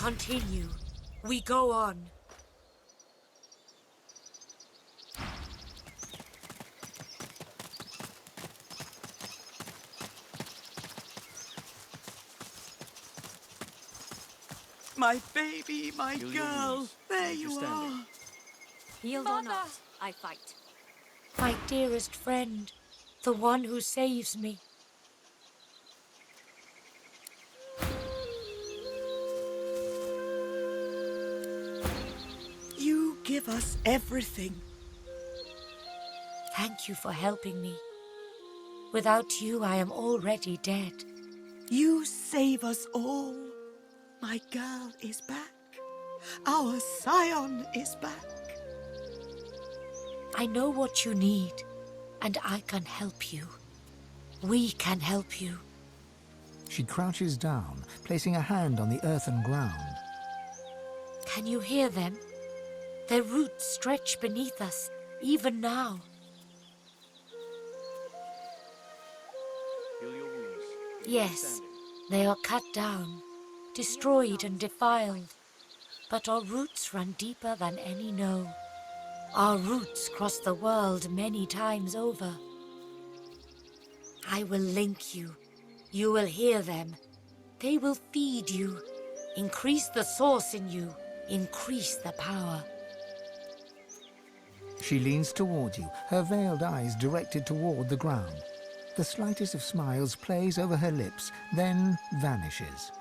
continue. We go on. My baby, my girl, there you are. Healed or not, I fight. My dearest friend, the one who saves me. You give us everything. Thank you for helping me. Without you, I am already dead. You save us all. My girl is back. Our scion is back. I know what you need, and I can help you. We can help you. She crouches down, placing a hand on the earthen ground. Can you hear them? Their roots stretch beneath us, even now. Heal your wounds. Yes, they are cut down, destroyed and defiled. But our roots run deeper than any know. Our roots cross the world many times over. I will link you. You will hear them. They will feed you. Increase the source in you. Increase the power. She leans toward you, her veiled eyes directed toward the ground. The slightest of smiles plays over her lips, then vanishes.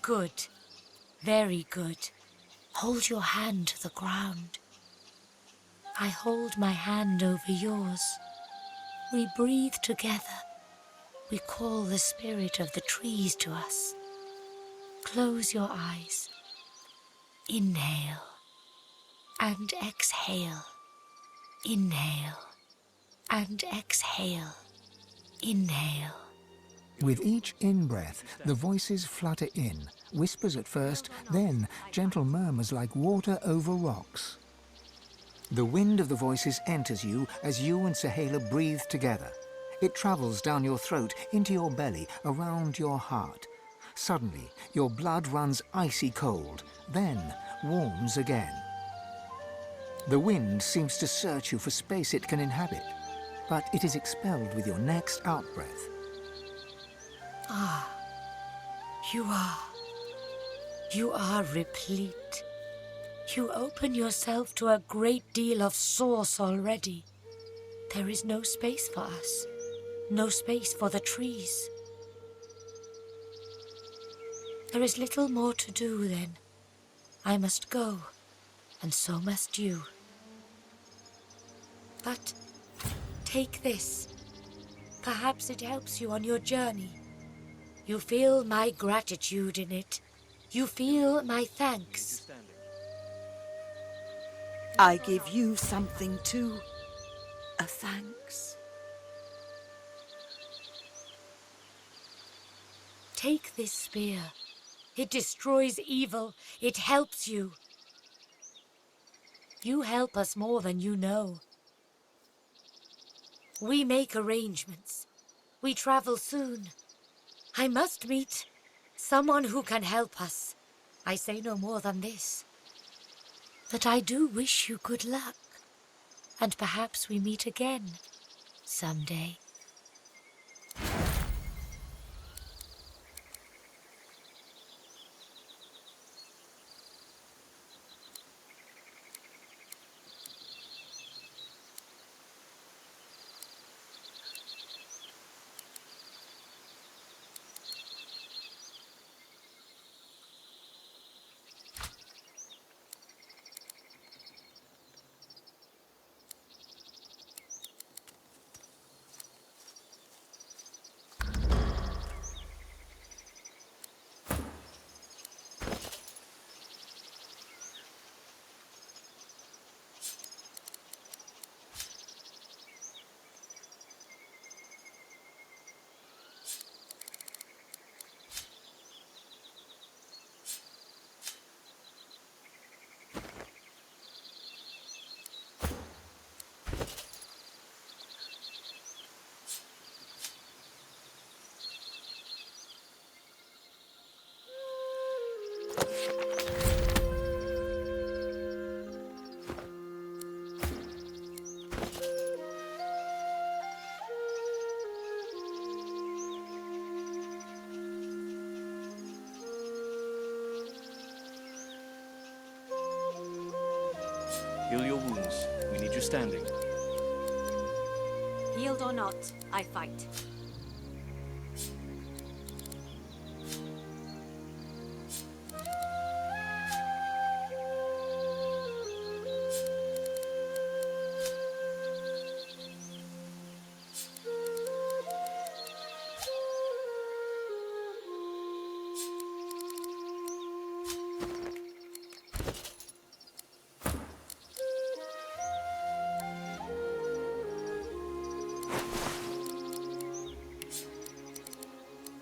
Good. Very good. Hold your hand to the ground. I hold my hand over yours. We breathe together. We call the spirit of the trees to us. Close your eyes. Inhale and exhale. Inhale and exhale. Inhale. With each in-breath, the voices flutter in, whispers at first, then gentle murmurs like water over rocks. The wind of the voices enters you as you and Sahala breathe together. It travels down your throat, into your belly, around your heart. Suddenly, your blood runs icy cold, then warms again. The wind seems to search you for space it can inhabit, but it is expelled with your next out-breath. Ah, you are replete. You open yourself to a great deal of source already. There is no space for us, no space for the trees. There is little more to do then. I must go, and so must you. But take this. Perhaps it helps you on your journey. You feel my gratitude in it. You feel my thanks. I give you something too. A thanks. Take this spear. It destroys evil. It helps you. You help us more than you know. We make arrangements. We travel soon. I must meet someone who can help us. I say no more than this. But I do wish you good luck. And perhaps we meet again someday. Heal your wounds. We need you standing. Healed or not, I fight.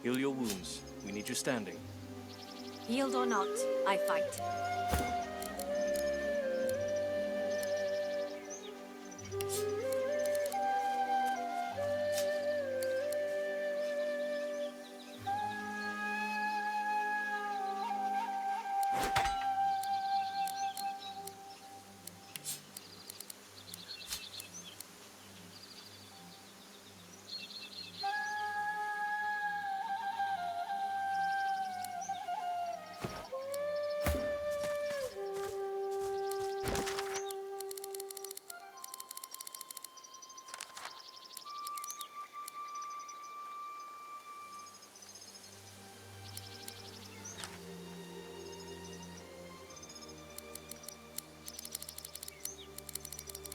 Heal your wounds. We need you standing. Healed or not, I fight.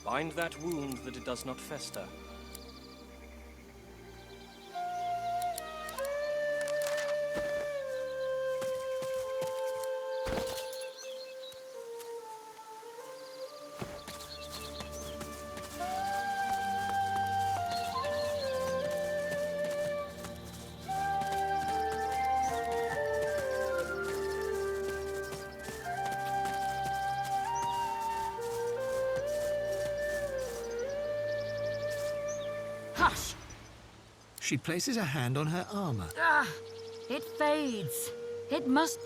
Bind that wound that it does not fester. Hush! She places a hand on her armor. Ah, it fades. It must...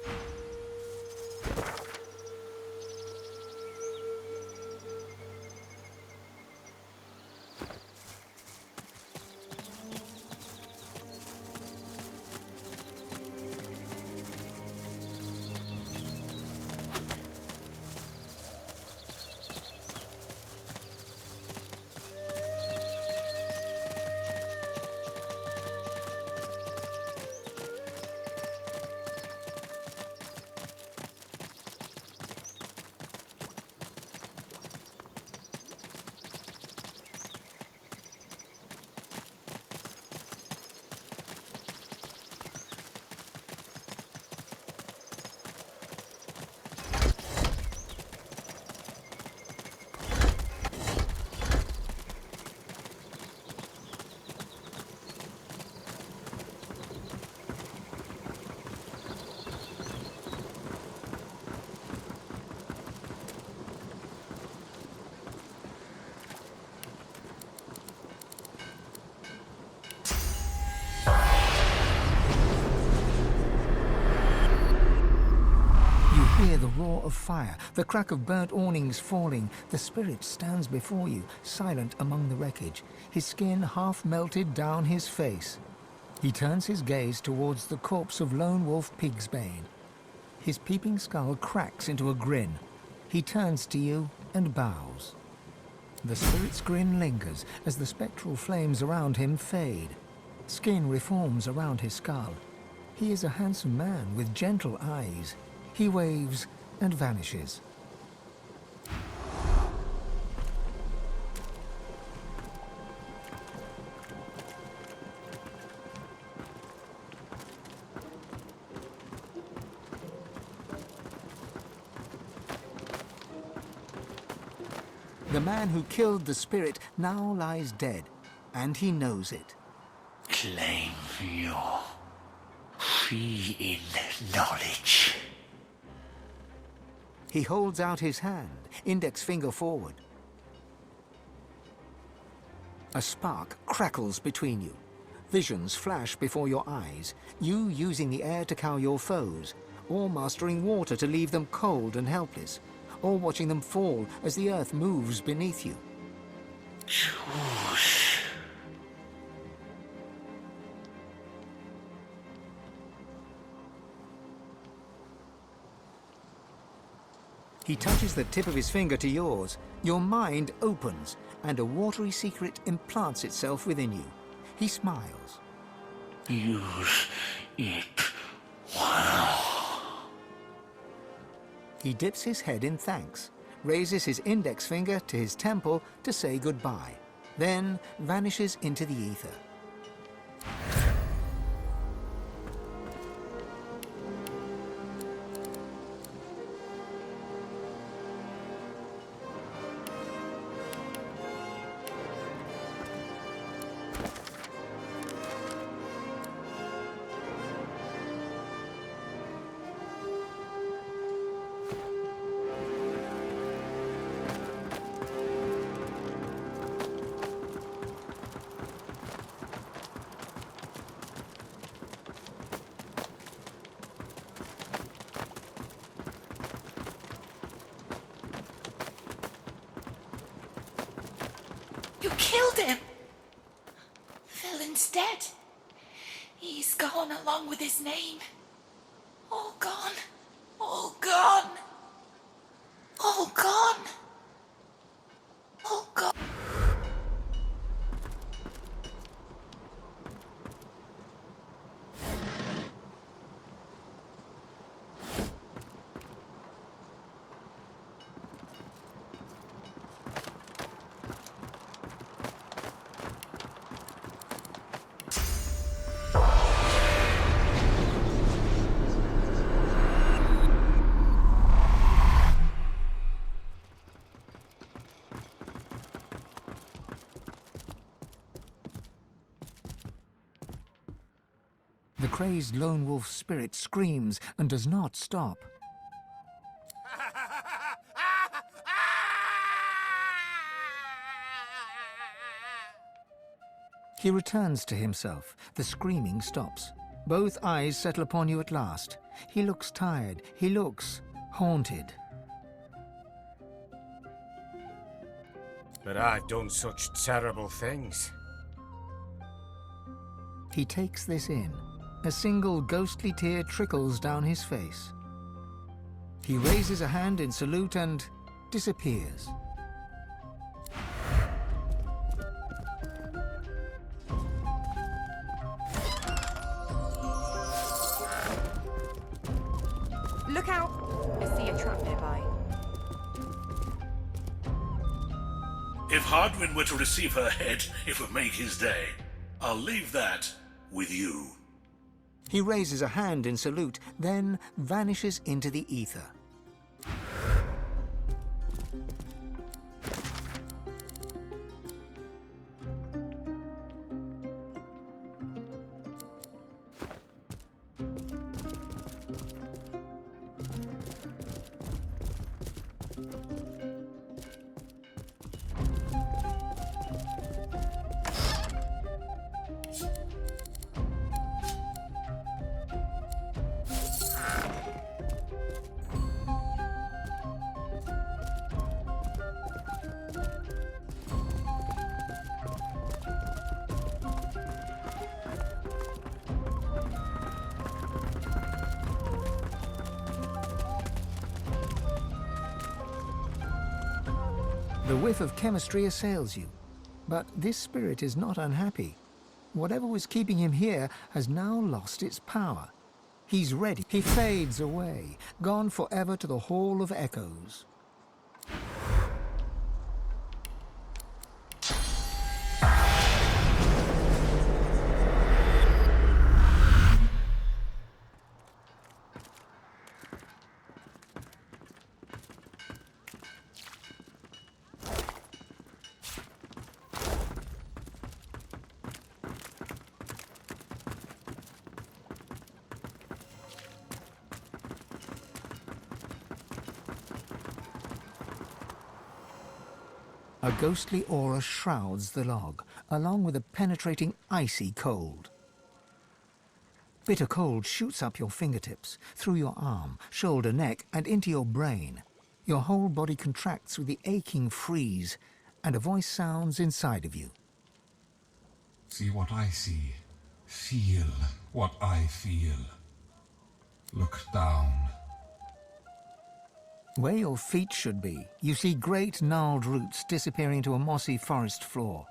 Hear the roar of fire, the crack of burnt awnings falling. The spirit stands before you, silent among the wreckage, his skin half melted down his face. He turns his gaze towards the corpse of Lone Wolf Pigsbane. His peeping skull cracks into a grin. He turns to you and bows. The spirit's grin lingers as the spectral flames around him fade. Skin reforms around his skull. He is a handsome man with gentle eyes. He waves and vanishes. The man who killed the spirit now lies dead, and he knows it. Claim your fee in knowledge. He holds out his hand, index finger forward. A spark crackles between you. Visions flash before your eyes, you using the air to cow your foes, or mastering water to leave them cold and helpless, or watching them fall as the earth moves beneath you. Choose. He touches the tip of his finger to yours. Your mind opens, and a watery secret implants itself within you. He smiles. Use it well. He dips his head in thanks, raises his index finger to his temple to say goodbye, then vanishes into the ether. You killed him! Villain's dead. He's gone along with his name. All gone. All gone. All gone. All gone. The crazed lone wolf spirit screams and does not stop. He returns to himself. The screaming stops. Both eyes settle upon you at last. He looks tired. He looks haunted. But I've done such terrible things. He takes this in. A single ghostly tear trickles down his face. He raises a hand in salute and disappears. Look out! I see a trap nearby. If Hardwin were to receive her head, it would make his day. I'll leave that with you. He raises a hand in salute, then vanishes into the ether. The whiff of chemistry assails you. But this spirit is not unhappy. Whatever was keeping him here has now lost its power. He's ready. He fades away, gone forever to the Hall of Echoes. A ghostly aura shrouds the log, along with a penetrating icy cold. Bitter cold shoots up your fingertips, through your arm, shoulder, neck, and into your brain. Your whole body contracts with the aching freeze, and a voice sounds inside of you. See what I see. Feel what I feel. Look down. Where your feet should be, you see great gnarled roots disappearing into a mossy forest floor.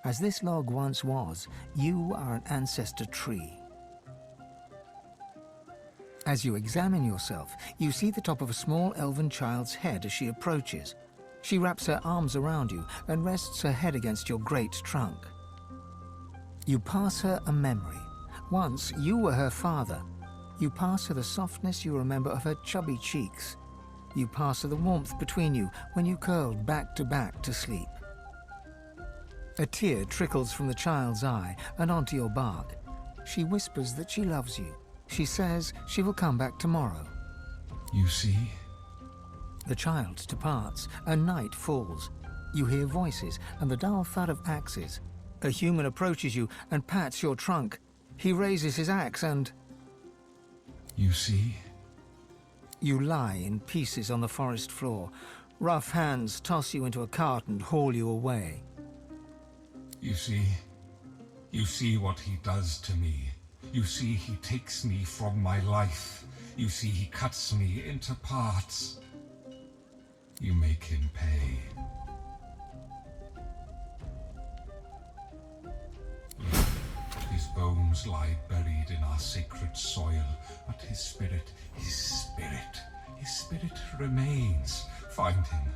As this log once was, you are an ancestor tree. As you examine yourself, you see the top of a small elven child's head as she approaches. She wraps her arms around you and rests her head against your great trunk. You pass her a memory. Once, you were her father. You pass her the softness you remember of her chubby cheeks. You pass her the warmth between you when you curled back to sleep. A tear trickles from the child's eye and onto your bark. She whispers that she loves you. She says she will come back tomorrow. You see? The child departs, and night falls. You hear voices and the dull thud of axes. A human approaches you and pats your trunk. He raises his axe and... You see? You lie in pieces on the forest floor. Rough hands toss you into a cart and haul you away. You see? You see what he does to me. You see he takes me from my life. You see he cuts me into parts. You make him pay. His bones lie buried in our sacred soil, but his spirit remains. Find him.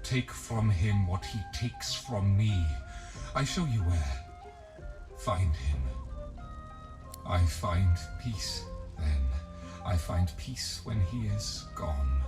Take from him what he takes from me. I show you where. Find him. I find peace then. I find peace when he is gone.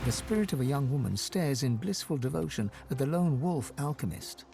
The spirit of a young woman stares in blissful devotion at the lone wolf alchemist.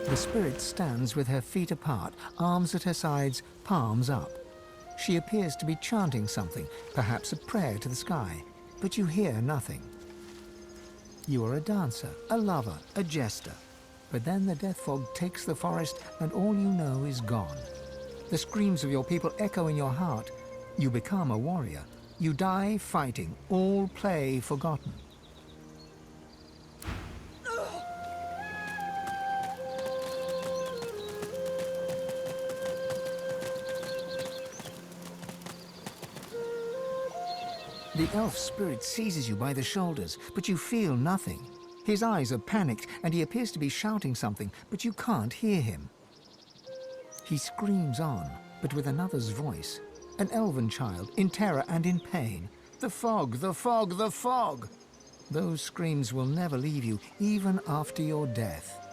The spirit stands with her feet apart, arms at her sides, palms up. She appears to be chanting something, perhaps a prayer to the sky, but you hear nothing. You are a dancer, a lover, a jester. But then the death fog takes the forest and all you know is gone. The screams of your people echo in your heart. You become a warrior. You die fighting, all play forgotten. The elf spirit seizes you by the shoulders, but you feel nothing. His eyes are panicked, and he appears to be shouting something, but you can't hear him. He screams on, but with another's voice. An elven child, in terror and in pain. The fog, the fog, the fog! Those screams will never leave you, even after your death.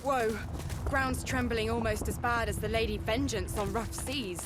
Whoa! Ground's trembling almost as bad as the Lady Vengeance on rough seas.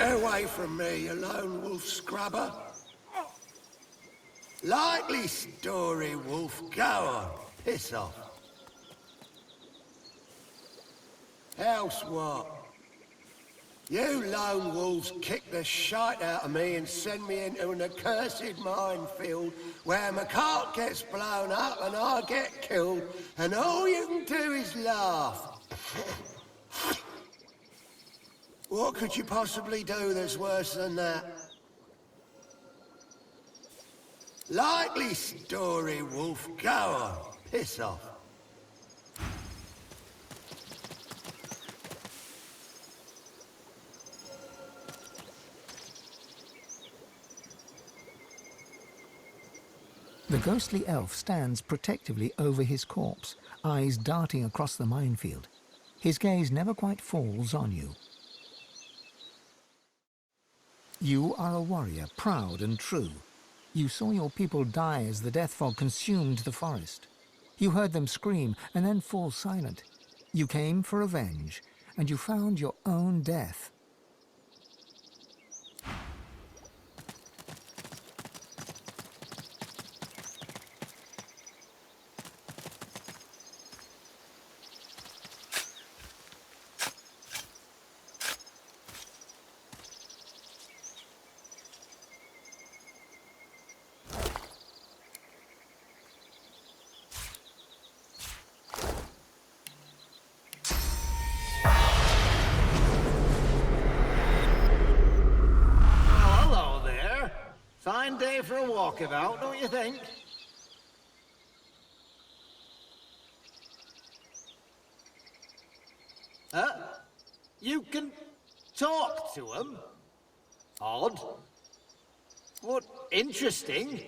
Get away from me, you lone wolf scrubber. Likely story, wolf. Go on. Piss off. Else what? You lone wolves kick the shite out of me and send me into an accursed minefield where my cart gets blown up and I get killed, and all you can do is laugh. What could you possibly do that's worse than that? Likely story, wolf. Go on. Piss off. The ghostly elf stands protectively over his corpse, eyes darting across the minefield. His gaze never quite falls on you. You are a warrior, proud and true. You saw your people die as the death fog consumed the forest. You heard them scream and then fall silent. You came for revenge, and you found your own death. Fine day for a walkabout, don't you think? You can talk to him? Odd. What interesting.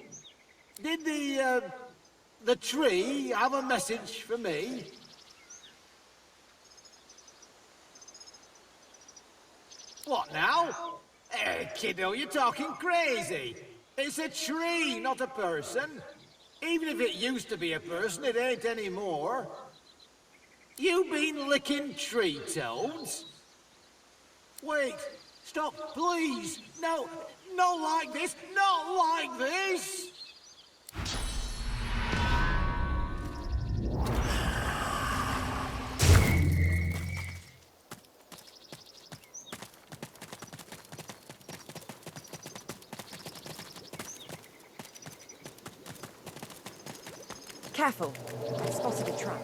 Did the tree have a message for me? What now? Hey, kiddo, you're talking crazy. It's a tree, not a person. Even if it used to be a person, it ain't anymore. You been licking tree toads? Wait, stop, please. No, not like this, not like this. Careful. I've spotted a trap.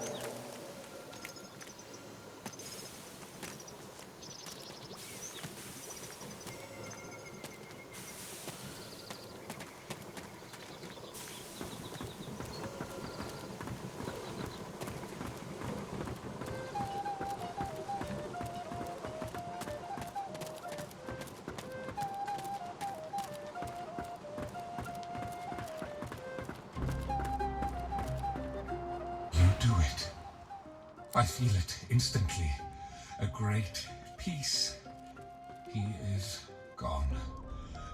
I feel it instantly. A great peace. He is gone.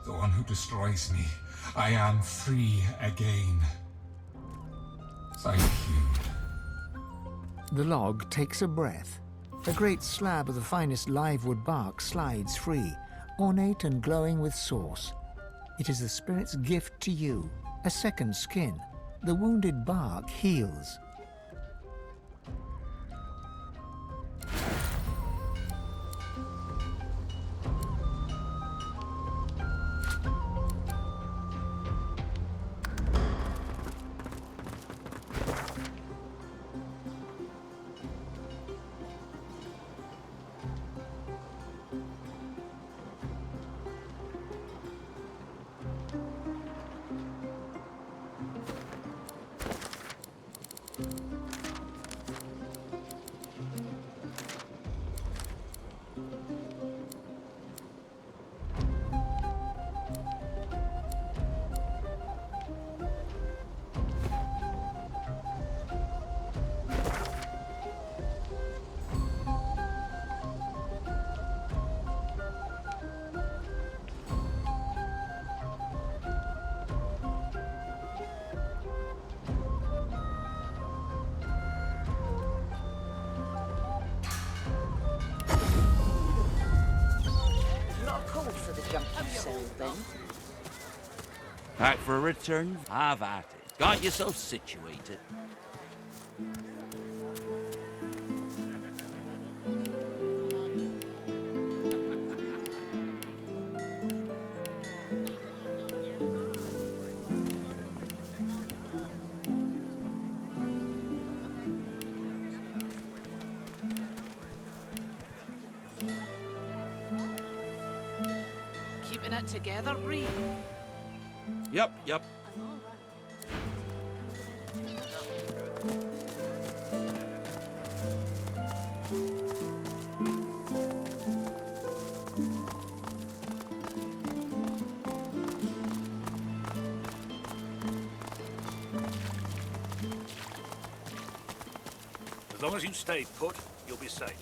The one who destroys me. I am free again. Thank you. The log takes a breath. A great slab of the finest livewood bark slides free, ornate and glowing with sauce. It is the spirit's gift to you, a second skin. The wounded bark heals. junkie cell, then. Back for a return? Have at it. Got yourself situated. Keeping it together, Reed? Yep. As long as you stay put, you'll be safe.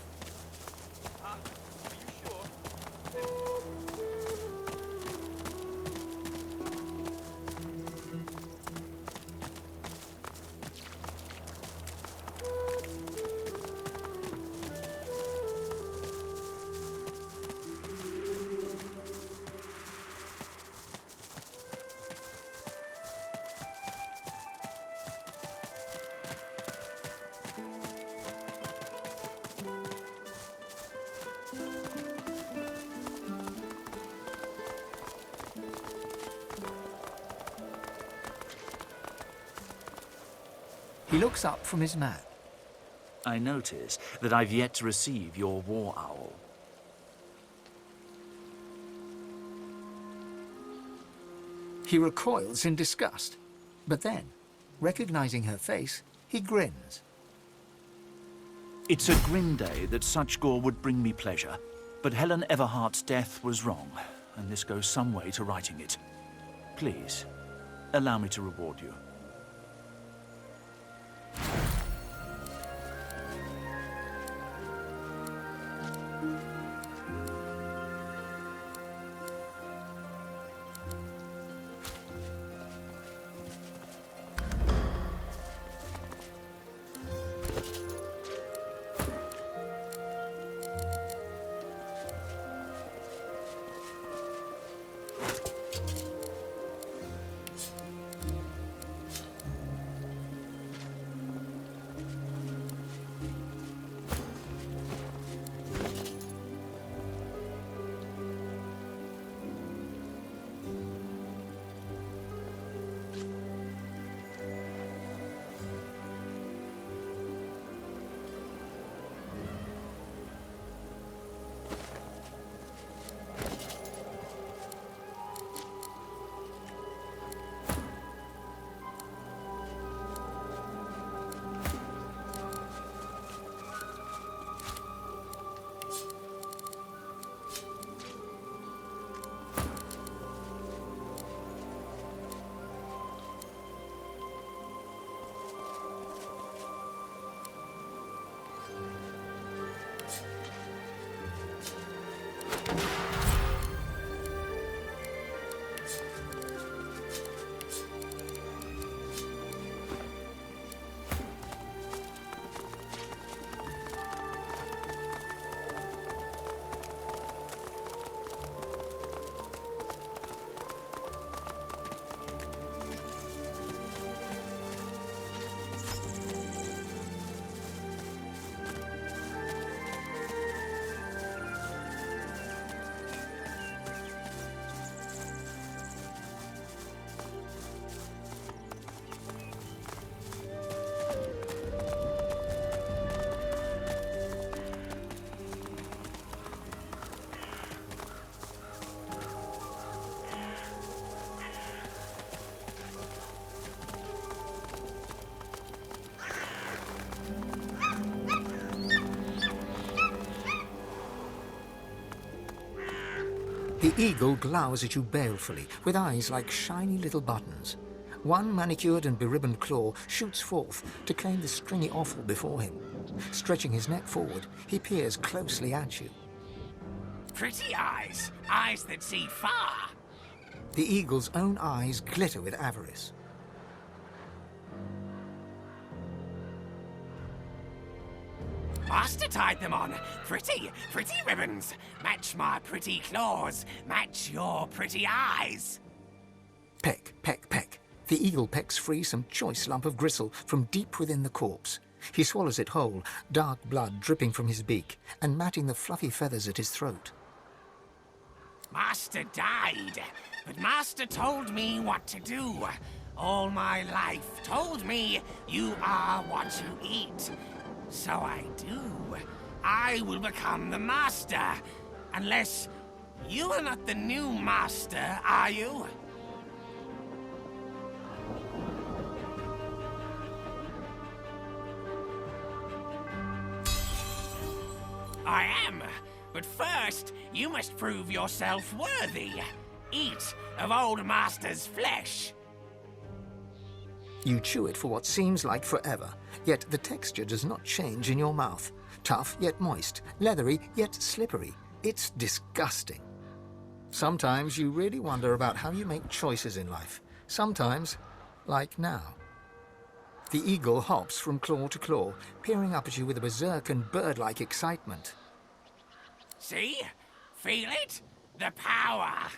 He looks up from his map. I notice that I've yet to receive your war owl. He recoils in disgust, but then, recognizing her face, he grins. It's a grim day that such gore would bring me pleasure, but Helen Everhart's death was wrong, and this goes some way to righting it. Please, allow me to reward you. The eagle glowers at you balefully, with eyes like shiny little buttons. One manicured and beribboned claw shoots forth to claim the stringy offal before him. Stretching his neck forward, he peers closely at you. Pretty eyes. Eyes that see far. The eagle's own eyes glitter with avarice. Master tied them on. Pretty, pretty ribbons. Match my pretty claws. Match your pretty eyes. Peck, peck, peck. The eagle pecks free some choice lump of gristle from deep within the corpse. He swallows it whole, dark blood dripping from his beak and matting the fluffy feathers at his throat. Master died, but Master told me what to do. All my life told me you are what you eat. So I do. I will become the Master. Unless you are not the new Master, are you? I am. But first, you must prove yourself worthy. Eat of old Master's flesh. You chew it for what seems like forever, yet the texture does not change in your mouth. Tough yet moist, leathery yet slippery. It's disgusting. Sometimes you really wonder about how you make choices in life. Sometimes, like now. The eagle hops from claw to claw, peering up at you with a berserk and bird-like excitement. See? Feel it? The power!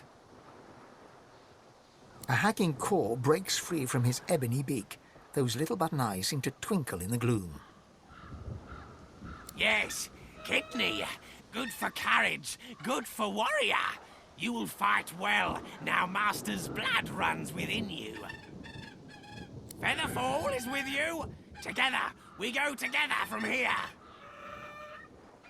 A hacking caw breaks free from his ebony beak. Those little button eyes seem to twinkle in the gloom. Yes, kidney. Good for courage, good for warrior. You will fight well, now Master's blood runs within you. Featherfall is with you. Together, we go together from here.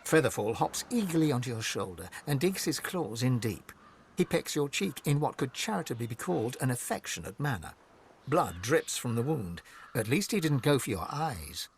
Featherfall hops eagerly onto your shoulder and digs his claws in deep. He pecks your cheek in what could charitably be called an affectionate manner. Blood drips from the wound. At least he didn't go for your eyes.